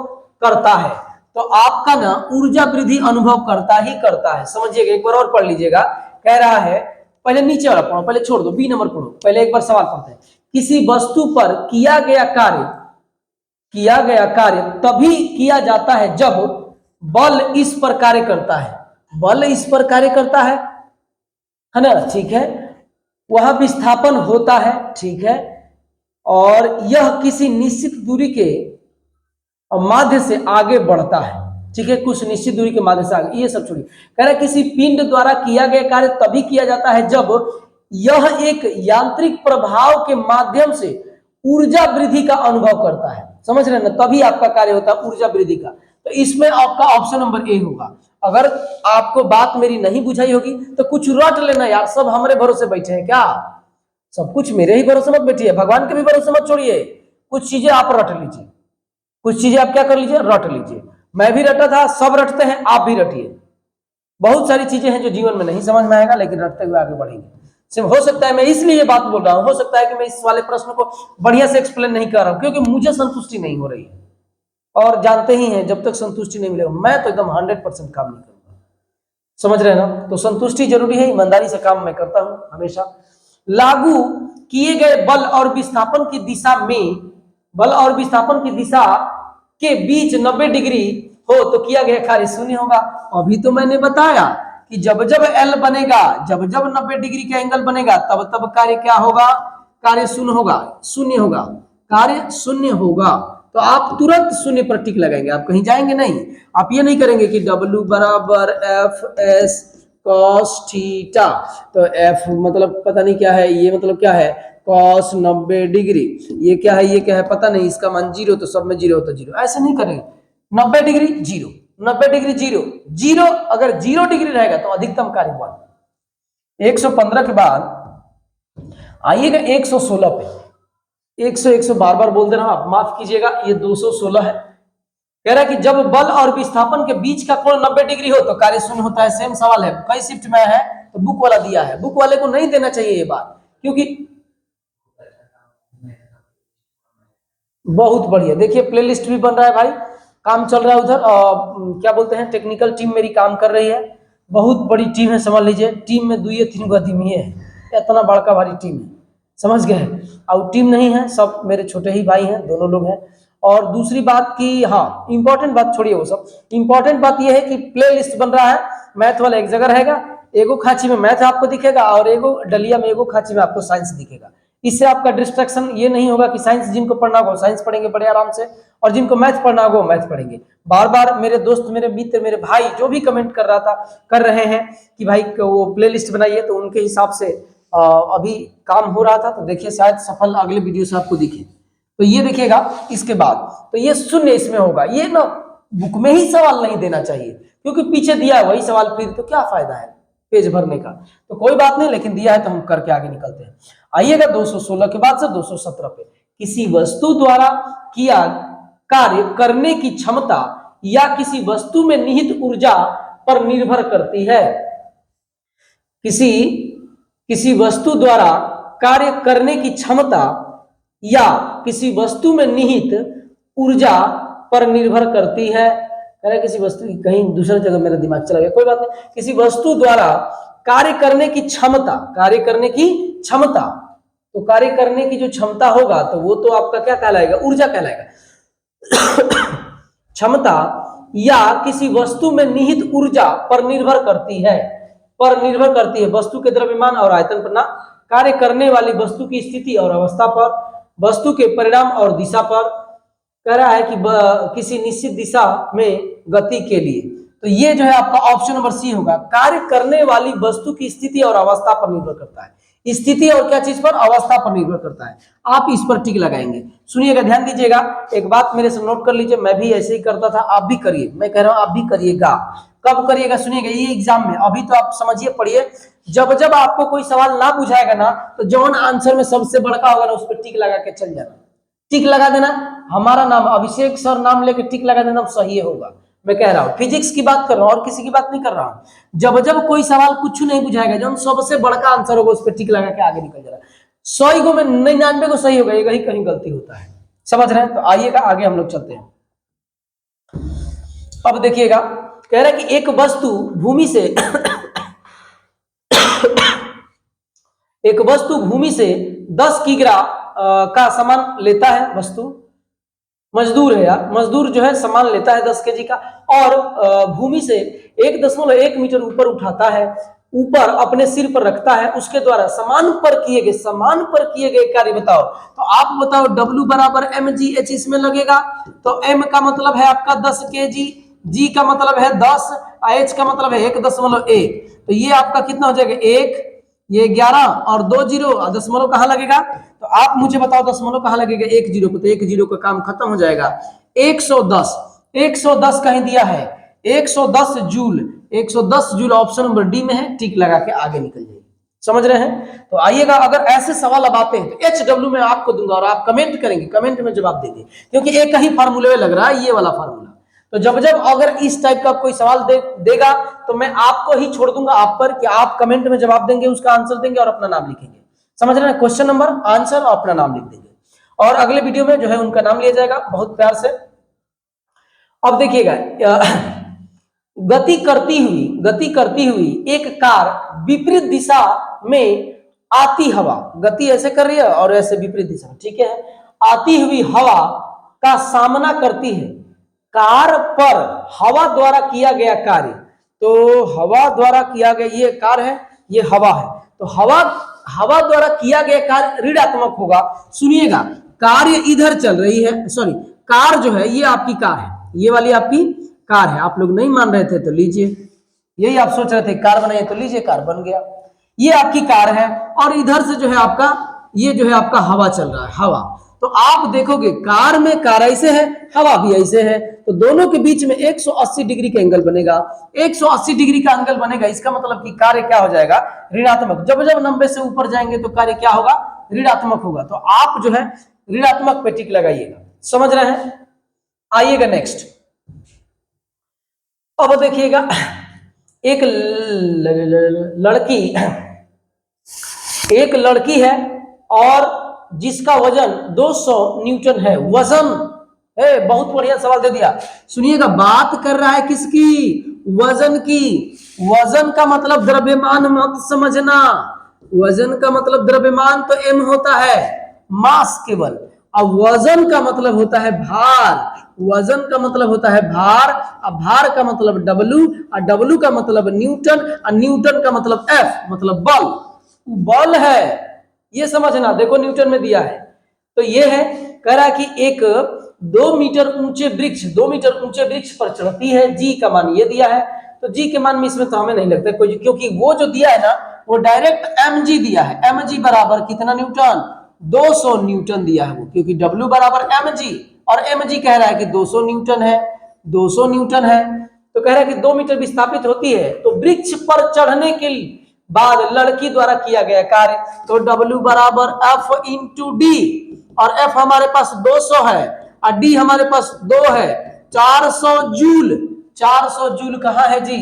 करता है। तो आपका ना ऊर्जा वृद्धि अनुभव करता ही करता है, समझिएगा। एक बार और पढ़ लीजिएगा, कह रहा है, पहले नीचे वाला पढ़ो, पहले छोड़ दो, बी नंबर पढ़ो, पहले एक बार सवाल पढ़ते हैं। किसी वस्तु पर किया गया कार्य तभी किया जाता है जब बल इस पर कार्य करता है, बल इस पर कार्य करता है ना, ठीक है, वह विस्थापन होता है, ठीक है, और यह किसी निश्चित दूरी के माध्य से आगे बढ़ता है, ठीक है, कुछ निश्चित दूरी के माध्य से आगे, ये सब छोड़िए। कह रहा है किसी पिंड द्वारा किया गया कार्य तभी किया जाता है जब यह एक यांत्रिक प्रभाव के माध्यम से ऊर्जा वृद्धि का अनुभव करता है, समझ रहे हैं ना, तभी आपका कार्य होता है ऊर्जा वृद्धि का। तो इसमें आपका ऑप्शन नंबर ए होगा। अगर आपको बात मेरी नहीं बुझाई होगी तो कुछ रट लेना यार, सब हमारे भरोसे बैठे हैं क्या, सब कुछ मेरे ही भरोसे मत बैठिए, भगवान के भी भरोसे मत छोड़िए। कुछ चीजें आप रट लीजिए, कुछ चीजें आप क्या कर लीजिए, रट लीजिए। मैं भी रटा था, सब रटते हैं, आप भी रटिए। बहुत सारी चीजें हैं जो जीवन में नहीं समझ में आएगा, लेकिन रटते हुए आगे बढ़ेंगे। सिर्फ हो सकता है मैं इसलिए ये बात बोल रहा हूं, हो सकता है कि मैं इस वाले प्रश्न को बढ़िया से एक्सप्लेन नहीं कर रहा हूं क्योंकि मुझे संतुष्टि नहीं हो रही है, और जानते ही हैं जब तक संतुष्टि नहीं मिलेगा मैं तो एकदम 100% काम नहीं करूंगा, समझ रहे हैं ना। तो संतुष्टि जरूरी है, ईमानदारी से काम मैं करता हूं हमेशा। लागू किए गए बल और विस्थापन की दिशा में, बल और विस्थापन की दिशा के बीच 90 डिग्री हो तो किया गया कार्य शून्य होगा। अभी तो मैंने बताया कि जब जब एल बनेगा, जब जब 90 डिग्री का एंगल बनेगा तब तब कार्य क्या होगा, कार्य शून्य होगा, शून्य होगा, कार्य शून्य होगा। तो आप तुरंत शून्य पर टिक लगाएंगे, आप कहीं जाएंगे नहीं। आप ये नहीं करेंगे कि W बराबर एफ एस कॉस थीटा, तो एफ मतलब पता नहीं क्या है, ये मतलब क्या है कॉस 90 डिग्री, ये क्या है, ये क्या है पता नहीं, इसका मान 0 तो सब में 0 हो तो 0, ऐसे नहीं करेंगे। 90 डिग्री 0, 90 डिग्री 0, 0 अगर 0 डिग्री रहेगा तो अधिकतम कार्य 1। 115 के बाद आइएगा 116 पे, 100 बार बार बोल दे रहा हूं, आप माफ कीजिएगा, ये 216 है। कह रहा है कि जब बल और विस्थापन के बीच का कोण 90 डिग्री हो तो कार्य शून्य होता है। सेम सवाल है, कई शिफ्ट में है तो बुक वाला दिया है, बुक वाले को नहीं देना चाहिए ये बात, क्योंकि बहुत बढ़िया। देखिए प्लेलिस्ट भी बन रहा है भाई, काम चल रहा है उधर, क्या बोलते हैं, टेक्निकल टीम मेरी काम कर रही है, बहुत बड़ी टीम है, समझ लीजिए। टीम में 2-3 आदमी है, इतना बड़का भारी टीम है, समझ गए। और टीम नहीं है, सब मेरे छोटे ही भाई हैं, दोनों लोग हैं। और दूसरी बात की, हाँ इंपॉर्टेंट बात छोड़िए वो सब, इंपॉर्टेंट बात यह है कि प्ले लिस्ट बन रहा है, मैथ वाला एक जगह रहेगा, एगो खांची में मैथ आपको दिखेगा और एगो डलिया में, एगो खांची में आपको साइंस दिखेगा। इससे आपका डिस्ट्रैक्शन ये नहीं होगा कि साइंस जिनको पढ़ना होगा साइंस पढ़ेंगे बड़े आराम से, और जिनको मैथ पढ़ना होगा मैथ पढ़ेंगे। बार बार मेरे दोस्त, मेरे मित्र, मेरे भाई जो भी कमेंट कर रहे हैं कि भाई वो प्लेलिस्ट बनाइए, तो उनके हिसाब से अभी काम हो रहा था, तो देखिए शायद सफल अगले वीडियो से आपको दिखे। तो ये देखिएगा इसके बाद, तो ये शून्य इसमें होगा, ये ना बुक में ही सवाल नहीं देना चाहिए क्योंकि पीछे दिया है वही सवाल, फिर तो क्या फायदा है पेज भरने का। तो कोई बात नहीं, लेकिन दिया है तो हम करके आगे निकलते हैं। आइएगा 216 के बाद से 217 पे, किसी वस्तु द्वारा किया कार्य करने की क्षमता या किसी वस्तु में निहित ऊर्जा पर निर्भर करती है। किसी वस्तु द्वारा कार्य करने की क्षमता या किसी वस्तु में निहित ऊर्जा पर निर्भर करती है। कह रहे किसी वस्तु की, कहीं दूसरी जगह मेरा दिमाग चला गया, कोई बात नहीं। किसी वस्तु द्वारा कार्य करने की क्षमता, कार्य करने की क्षमता, तो कार्य करने की जो क्षमता होगा तो वो तो आपका क्या कहलाएगा, ऊर्जा कहलाएगा। क्षमता या किसी वस्तु में निहित ऊर्जा पर निर्भर करती है, पर निर्भर करती है वस्तु के द्रव्यमान और आयतन पर ना, कार्य करने वाली वस्तु की स्थिति और अवस्था पर, वस्तु के परिणाम और दिशा पर। कह रहा है कि किसी निश्चित दिशा में गति के लिए, तो ये जो है आपका ऑप्शन नंबर सी होगा। कार्य करने वाली वस्तु की स्थिति और अवस्था पर निर्भर करता है। स्थिति और क्या चीज पर, अवस्था पर निर्भर करता है। आप इस पर टिक लगाएंगे। सुनिएगा, ध्यान दीजिएगा, एक बात मेरे से नोट कर लीजिए, मैं भी ऐसे ही करता था, आप भी करिए। मैं कह रहा हूं आप भी करिएगा। कब करिएगा, सुनिएगा, ये एग्जाम में, अभी तो आप समझिए, पढ़िए, जब जब आपको कोई सवाल ना पूछाएगा ना, तो जौन आंसर में सबसे बड़का होगा ना, उस पर टिक लगा के चल जाना। टिक लगा देना, हमारा नाम अभिषेक सर नाम लेके टिक लगा देना, सही होगा। मैं कह रहा हूँ फिजिक्स की बात कर रहा हूँ और किसी की बात नहीं कर रहा हूँ। जब जब कोई सवाल कुछ नहीं बुझाएगा, जो सबसे बड़का आंसर होगा उस पर टिक लगा के आगे निकल जाना। 100 गो में 99 को सही होगा, यही कहीं गलती होता है। समझ रहे हैं? तो आइएगा आगे हम लोग चलते हैं। अब देखिएगा, कह रहा है कि एक वस्तु भूमि से एक वस्तु भूमि से 10 किग्रा का सामान लेता है। वस्तु मजदूर है यार, मजदूर जो है सामान लेता है 10 केजी का, और भूमि से 1.1 मीटर ऊपर उठाता है, ऊपर अपने सिर पर रखता है। उसके द्वारा समान पर किए गए कार्य बताओ। तो आप बताओ, W बराबर mgh इसमें लगेगा, तो m का मतलब है आपका 10 केजी, g का मतलब है 10, h का मतलब है 1.1, तो ये आपका कितना हो जाएगा 1, ये 11 और 2 जीरो, दशमलव कहाँ लगेगा, तो आप मुझे बताओ दशमलव कहाँ लगेगा, 1 जीरो पे, तो 1 जीरो का काम खत्म हो जाएगा। 110 कहीं दिया है, 110 joule, 110 joule option number D में है, टिक लगा के आगे निकल जाइए। समझ रहे हैं? तो आइएगा, अगर ऐसे सवाल अब आते हैं तो HW में आपको दूंगा और आप कमेंट करेंगे, कमेंट में जवाब देंगे, क्योंकि एक ही फार्मूले में लग रहा है, ये वाला फार्मूला। तो जब जब अगर इस टाइप का कोई सवाल देगा तो मैं आपको ही छोड़ दूंगा आप पर, कि आप कमेंट में जवाब देंगे, उसका आंसर देंगे और अपना नाम लिखेंगे। समझ रहे हैं? क्वेश्चन नंबर, आंसर और अपना नाम लिख देंगे, और अगले वीडियो में जो है उनका नाम लिया जाएगा बहुत प्यार से। अब देखिएगा, गति करती हुई एक कार विपरीत दिशा में आती हवा, गति ऐसे कर रही है और ऐसे विपरीत दिशा, ठीक है, आती हुई हवा का सामना करती है। कार पर हवा द्वारा किया गया कार्य, तो हवा द्वारा किया गया, ये कार है, ये हवा है, तो हवा द्वारा किया गया कार्य ऋणात्मक होगा। सुनिएगा, कार्य इधर चल रही है, सॉरी, कार जो है ये आपकी कार है, ये वाली आपकी कार है। आप लोग नहीं मान रहे थे तो लीजिए, यही आप सोच रहे थे कार बनाइए, तो लीजिए कार बन गया। ये आपकी कार है और इधर से जो है आपका, ये जो है आपका हवा चल रहा है, हवा। तो आप देखोगे कार में कार ऐसे है, हवा भी ऐसे है, तो दोनों के बीच में 180 डिग्री का एंगल बनेगा। 180 डिग्री का एंगल बनेगा, इसका मतलब कि कार्य क्या हो जाएगा, ऋणात्मक। जब जब 90 से ऊपर जाएंगे तो कार्य क्या होगा, ऋणात्मक होगा। तो आप जो है ऋणात्मक पे टिक लगाइएगा। समझ रहे हैं? आइएगा नेक्स्ट। अब देखिएगा, एक लड़की है और जिसका वजन 200 न्यूटन है। वजन है, बहुत बढ़िया सवाल दे दिया। सुनिएगा, बात कर रहा है किसकी, वजन की। वजन का मतलब द्रव्यमान मत समझना, वजन का मतलब द्रव्यमान तो m होता है, मास केवल। अब वजन का मतलब होता है भार, वजन का मतलब होता है भार, अब भार का मतलब W, और W का मतलब न्यूटन, और न्यूटन का मतलब F मतलब बल। बल है, ये समझना, देखो न्यूटन में दिया है। तो ये है, कह रहा है कि एक 2 मीटर ऊंचे वृक्ष पर चढ़ती है, जी का मान ये दिया है। तो जी के मान में इसमें तो हमें नहीं लगता कोई, क्योंकि वो जो दिया है ना वो डायरेक्ट mg दिया है। mg बराबर कितना न्यूटन, 200 न्यूटन दिया है वो, क्योंकि W बराबर mg और mg कह रहा है कि 200 न्यूटन है, 200 न्यूटन है। तो कह रहा है कि 2 मीटर विस्थापित होती है। तो वृक्ष पर चढ़ने के बाद लड़की द्वारा किया गया कार्य, तो W बराबर F इंटू डी, और F हमारे पास 200 है और D हमारे पास 2 है, 400 जूल। 400 जूल कहाँ है जी,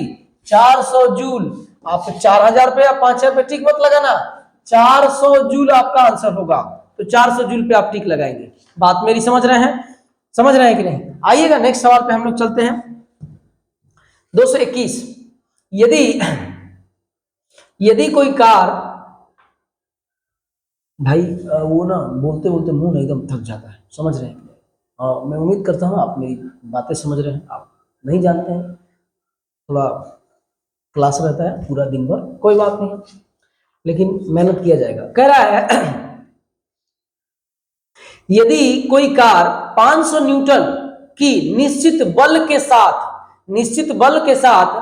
400 जूल। आप 4000 पे या 5000 पे टिक मत लगाना, 400 जूल आपका आंसर होगा। तो 400 जूल पे आप टिक लगाएंगे। बात मेरी समझ रहे हैं? समझ रहे हैं कि नहीं? आइएगा नेक्स्ट सवाल पे हम लोग चलते हैं। 221, यदि कोई कार, भाई वो ना बोलते बोलते मुंह एकदम थक जाता है, समझ रहे हैं? मैं उम्मीद करता हूँ आप मेरी बातें समझ रहे हैं। आप नहीं जानते हैं, थोड़ा क्लास रहता है पूरा दिन भर, कोई बात नहीं, लेकिन मेहनत किया जाएगा। कह रहा है यदि कोई कार 500 न्यूटन की निश्चित बल के साथ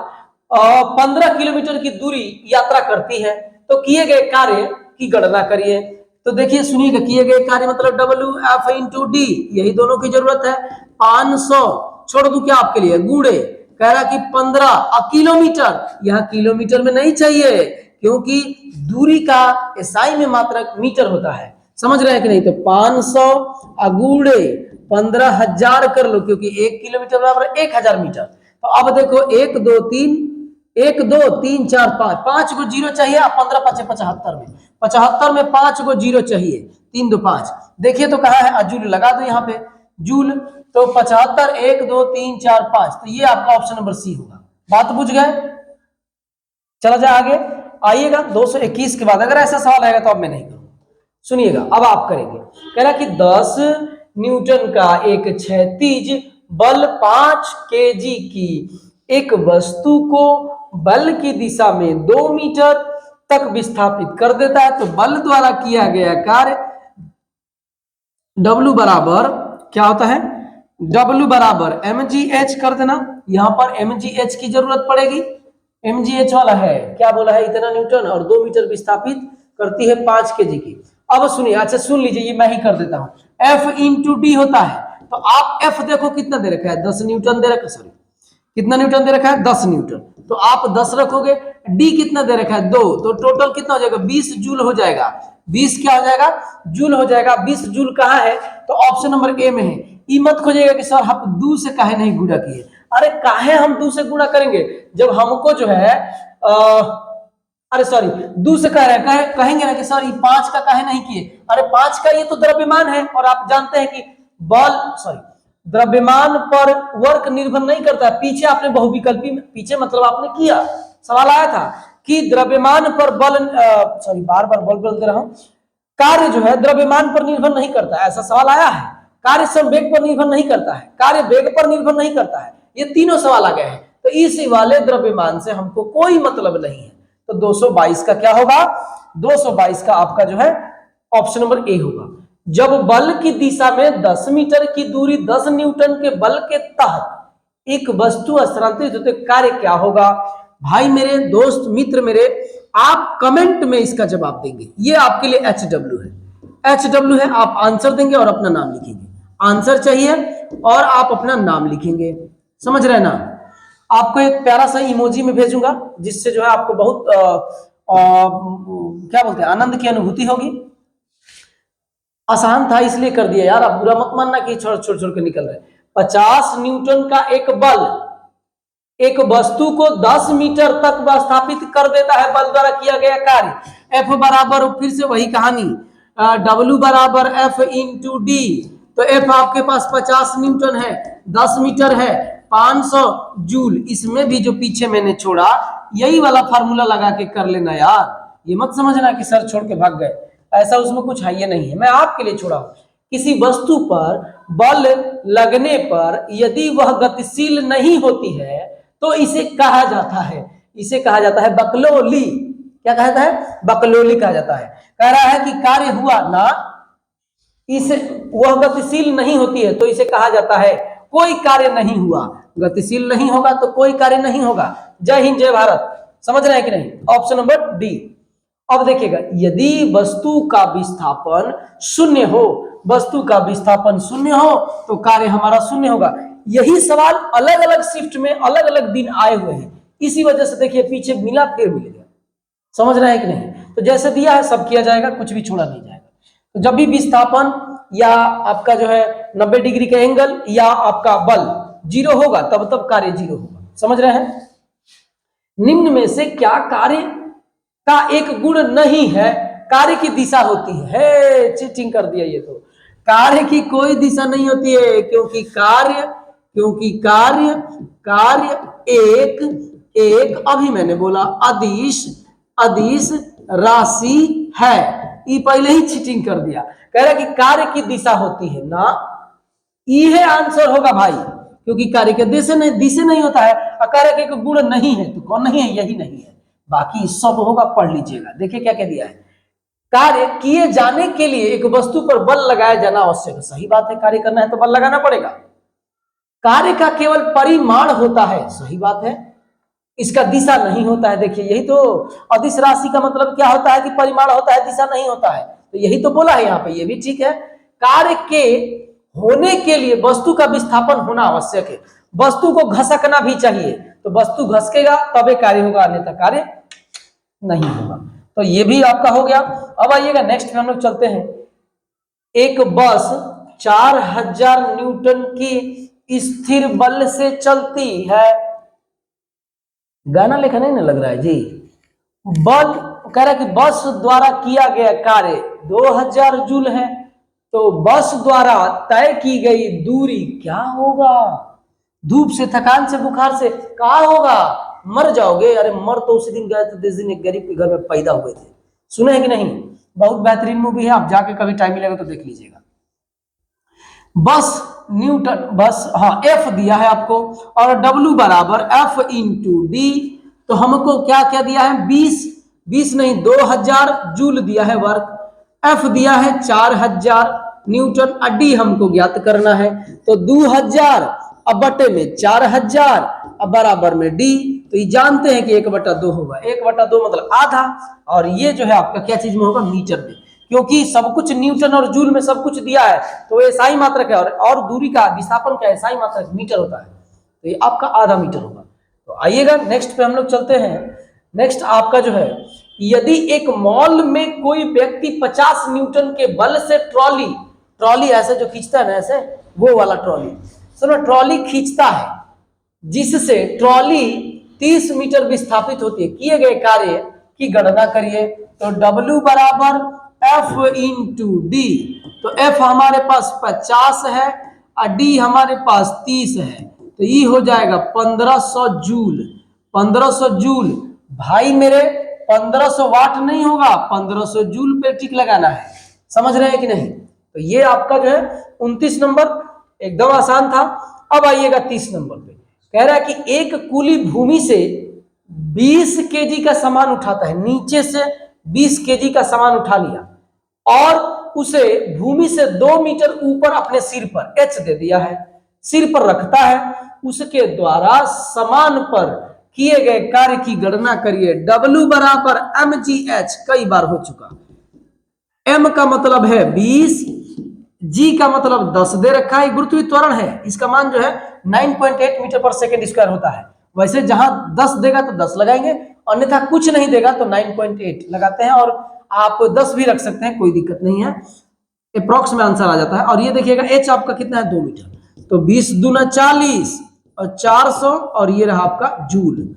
15 किलोमीटर की दूरी यात्रा करती है, तो किए गए कार्य की गणना करिए। तो देखिए सुनिएगा, किए गए कार्य मतलब WF इंटू डी, यही दोनों की जरूरत है। 500 छोड़ दूं क्या आपके लिए, गुड़े कह रहा कि 15 किलोमीटर, यह किलोमीटर में नहीं चाहिए क्योंकि दूरी का एसआई में मात्रक मीटर होता है, समझ रहे हैं कि नहीं? तो 500 अगुड़े 15,000 कर लो, क्योंकि 1 किलोमीटर बराबर 1000 मीटर। तो अब देखो 1 2 3 1 2 3 4 5, 5 को जीरो चाहिए। 15 5 75 में, 75 में 5 को जीरो चाहिए, 3 2 5। देखिए तो कहा है अजूल, लगा दो यहाँ पे जूल, तो 75 1 2 3 4 5, तो ये आपका ऑप्शन नंबर सी होगा। बात बुझ गए? चला जाए आगे। आइएगा 221 के बाद अगर ऐसा सवाल आएगा तो अब मैं नहीं करूंगा, सुनिएगा अब आप करेंगे। कह रहा कि 10 न्यूटन का एक क्षैतिज बल 5 केजी की एक वस्तु को बल की दिशा में 2 मीटर तक विस्थापित कर देता है, तो बल द्वारा किया गया कार्य W बराबर क्या होता है? W बराबर mgh कर देना, यहां पर mgh की जरूरत पड़ेगी। mgh वाला है क्या बोला है, इतना न्यूटन और 2 मीटर विस्थापित करती है 5 केजी की। अब सुनिए, अच्छा सुन लीजिए, ये मैं ही कर देता हूं, F इंटू डी होता है। तो आप F देखो कितना दे रखा है, 10 न्यूटन दे रखा, सॉरी कितना न्यूटन दे रखा है, 10 न्यूटन। तो आप 10 रखोगे, डी कितना दे रखा है 2, तो टोटल कितना हो जाएगा 20 जूल हो जाएगा। 20 क्या हो जाएगा, जूल हो जाएगा। 20 जूल कहाँ है, तो ऑप्शन नंबर ए में है। ई मत खोजिएगा कि सर हम 2 से काहे नहीं गुणा किए, अरे काहे हम 2 से गुणा करेंगे जब हमको जो है अरे सॉरी 2 से कह रहे हैं, कहेंगे ना कि सर ये 5 का काहे नहीं किए, अरे 5 का ये तो द्रव्यमान है, और आप जानते हैं कि बल सॉरी द्रव्यमान पर वर्क निर्भर नहीं करता। पीछे आपने बहुविकल्पी में, पीछे मतलब आपने किया, सवाल आया था कि द्रव्यमान पर बल सॉरी बार बार बल बोलते रहा हूं, कार्य जो है द्रव्यमान पर निर्भर नहीं करता, ऐसा सवाल आया है। कार्य संवेग पर निर्भर नहीं करता है, कार्य वेग पर निर्भर नहीं करता है, ये तीनों सवाल आ गए हैं। तो इसी वाले द्रव्यमान से हमको कोई मतलब नहीं है। तो 222 का क्या होगा, 222 का आपका जो है ऑप्शन नंबर ए होगा। जब बल की दिशा में 10 मीटर की दूरी 10 न्यूटन के बल के तहत एक वस्तु स्थानांतरित होते, कार्य क्या होगा? भाई मेरे दोस्त मित्र मेरे, आप कमेंट में इसका जवाब देंगे, ये आपके लिए HW है, HW है। आप आंसर देंगे और अपना नाम लिखेंगे, आंसर चाहिए और आप अपना नाम लिखेंगे, समझ रहे ना? आपको एक प्यारा सा इमोजी में भेजूंगा, जिससे जो है आपको बहुत क्या बोलते हैं, आनंद की अनुभूति होगी। आसान था इसलिए कर दिया यार, आप बुरा मत मानना कि छोड़ छोड़ छोड़ के निकल रहे। 50 न्यूटन का एक बल एक वस्तु को 10 मीटर तक स्थापित कर देता है, बल द्वारा किया गया कार्य। F बराबर फिर से वही कहानी, W बराबर F इंटू डी। तो F आपके पास 50 न्यूटन है, 10 मीटर है, 500 जूल। इसमें भी जो पीछे मैंने छोड़ा, यही वाला फार्मूला लगा के कर लेना यार, ये मत समझना कि सर छोड़ के भाग गए, ऐसा उसमें कुछ है ये नहीं है, मैं आपके लिए छोड़ा हूं। किसी वस्तु पर बल लगने पर यदि वह गतिशील नहीं होती है तो इसे कहा जाता है, इसे कहा जाता है बकलोली। क्या कहा जाता है, बकलोली कहा जाता है। कह रहा है कि कार्य हुआ ना, इसे वह गतिशील नहीं होती है तो इसे कहा जाता है कोई कार्य नहीं हुआ। गतिशील नहीं होगा तो कोई कार्य नहीं होगा। जय हिंद जय भारत, समझ रहे हैं कि नहीं? Option number D. अब देखिएगा, यदि वस्तु का विस्थापन शून्य हो, वस्तु का विस्थापन शून्य हो तो कार्य हमारा शून्य होगा। यही सवाल अलग अलग शिफ्ट में अलग अलग दिन आए हुए हैं, इसी वजह से देखिए पीछे मिला फिर मिल गया, समझ रहे हैं कि नहीं? तो जैसे दिया है सब किया जाएगा, कुछ भी छोड़ा नहीं जाएगा। तो जब भी विस्थापन या आपका जो है 90 डिग्री का एंगल या आपका बल जीरो होगा तब कार्य जीरो होगा, समझ रहे हैं? निम्न में से क्या कार्य का एक गुण नहीं है कार्य की दिशा होती है। चीटिंग कर दिया ये तो। कार्य की कोई दिशा नहीं होती है, क्योंकि कार्य कार्य एक अभी मैंने बोला अदिश राशि है। ये पहले ही चीटिंग कर दिया, कह रहा कि कार्य की दिशा होती है ना, ये आंसर होगा भाई, क्योंकि कार्य के दिशा नहीं होता है, और कार्य के गुण नहीं है, तो कौन नहीं है? यही नहीं है, बाकी सब होगा। पढ़ लीजिएगा, देखिए क्या कह दिया है। कार्य किए जाने के लिए एक वस्तु पर बल लगाया जाना आवश्यक है। सही बात है, कार्य करना है तो बल लगाना पड़ेगा। कार्य का केवल परिमाण होता है। सही बात है, इसका दिशा नहीं होता है। देखिए यही तो अदिश राशि का मतलब क्या होता है कि परिमाण होता है, दिशा नहीं होता है, तो यही तो बोला है यहाँ पे। ये भी ठीक है। कार्य के होने के लिए वस्तु का विस्थापन होना आवश्यक है। वस्तु को घसकना भी चाहिए, तो वस्तु घसकेगा तबे कार्य होगा, अन्यथा कार्य नहीं होगा। तो ये भी आपका हो गया। अब आइएगा नेक्स्ट में हम लोग चलते हैं। एक बस 4000 न्यूटन की स्थिर बल से चलती है। गाना लिखा नहीं ना लग रहा है जी। बल कह रहा है कि बस द्वारा किया गया कार्य 2000 जूल है, तो बस द्वारा तय की गई दूरी क्या होगा? धूप से, थकान से, बुखार से क्या होगा? मर जाओगे। अरे मर तो उसी दिन गए थे जिस दिन एक गरीब के घर में पैदा हुए थे। सुने हैं कि नहीं? बहुत बेहतरीन मूवी है, आप जाके कभी टाइम मिलेगा तो देख लीजिएगा। बस हाँ एफ दिया है आपको, और डब्ल्यू बराबर एफ इंटू डी। तो हमको क्या क्या दिया है? 20 नहीं 2000 जूल दिया है वर्क। एफ दिया है 4000 न्यूटन, डी हमको ज्ञात करना है। तो 2000 अब बटे में 4000 अब बराबर में डी। तो ये जानते हैं कि 1/2 होगा। 1/2 मतलब आधा, और ये जो है आपका क्या चीज में होगा? मीटर में, क्योंकि सब कुछ न्यूटन और जूल में सब कुछ दिया है, तो ये SI मात्रक है, और दूरी का विस्थापन क्या है? SI मात्रक मीटर होता है, तो ये आपका आधा मीटर होगा। तो आइएगा नेक्स्ट पे हम लोग चलते हैं। नेक्स्ट आपका जो है, यदि एक मॉल में कोई व्यक्ति 50 न्यूटन के बल से ट्रॉली ऐसे जो खींचता है ना, ऐसे वो वाला ट्रॉली, सुनो, ट्रॉली खींचता है, जिससे ट्रॉली 30 मीटर विस्थापित होती है, किए गए कार्य की गणना करिए। तो W बराबर F इंटू डी। तो F हमारे पास 50 है और D हमारे पास 30 है, तो ये हो जाएगा 1500 जूल। 1500 जूल भाई मेरे, 1500 वाट नहीं होगा, 1500 जूल पे टिक लगाना है। समझ रहे हैं कि नहीं? तो ये आपका जो है 29 नंबर एकदम आसान था। अब आइएगा 30 नंबर पे। कह रहा है कि एक कूली भूमि से 20 केजी का सामान उठाता है, नीचे से 20 केजी का सामान उठा लिया और उसे भूमि से 2 मीटर ऊपर अपने सिर पर H दे दिया है, सिर पर रखता है। उसके द्वारा सामान पर किए गए कार्य की गणना करिए। W बराबर mgh कई बार हो चुका। m का मतलब है 20, g का मतलब 10 दे रखा है, गुरुत्वीय त्वरण है, इसका मान जो है 9.8 मीटर पर सेकेंड स्क्वायर होता है। वैसे जहां 10 देगा तो 10 लगाएंगे, अन्यथा कुछ नहीं देगा तो 9.8 लगाते हैं, और आप 10 भी रख सकते हैं, कोई दिक्कत नहीं है, अप्रॉक्स में आंसर आ जाता है। और ये देखिएगा h आपका कितना है? 2 मीटर, तो 20 दूना 40 और 400, और ये रहा आपका जूल।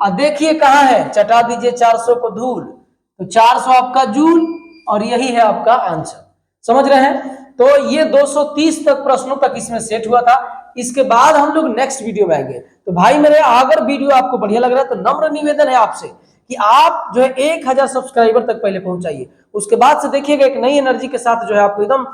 और देखिए कहाँ है, चटा दीजिए 400 को धूल, तो 400 आपका जूल, और यही है आपका आंसर। समझ रहे हैं? तो ये 230 तक प्रश्नों तक इसमें सेट हुआ था। इसके बाद हम लोग नेक्स्ट वीडियो में आएंगे। तो भाई मेरे, अगर वीडियो आपको बढ़िया लग रहा है तो नम्र निवेदन है आपसे कि आप जो है 1000 सब्सक्राइबर तक पहले पहुंचाइए। उसके बाद से देखिएगा एक नई एनर्जी के साथ जो है आपको एकदम,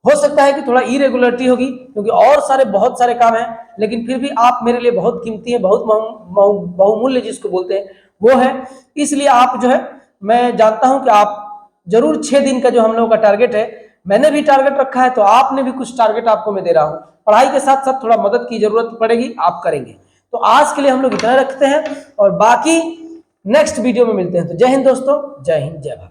हो सकता है कि थोड़ा इरेगुलरिटी होगी क्योंकि और बहुत सारे काम हैं, लेकिन फिर भी आप मेरे लिए बहुत कीमती है, बहुत बहुमूल्य जिसको बोलते हैं वो है। इसलिए आप जो है, मैं जानता हूं कि आप जरूर 6 दिन का जो हम लोगों का टारगेट है, मैंने भी टारगेट रखा है, तो आपने भी कुछ टारगेट आपको मैं दे रहा हूं। पढ़ाई के साथ साथ थोड़ा मदद की जरूरत पड़ेगी, आप करेंगे। तो आज के लिए हम लोग इतना रखते हैं, और बाकी नेक्स्ट वीडियो में मिलते हैं। तो जय हिंद दोस्तों, जय हिंद, जय भारत।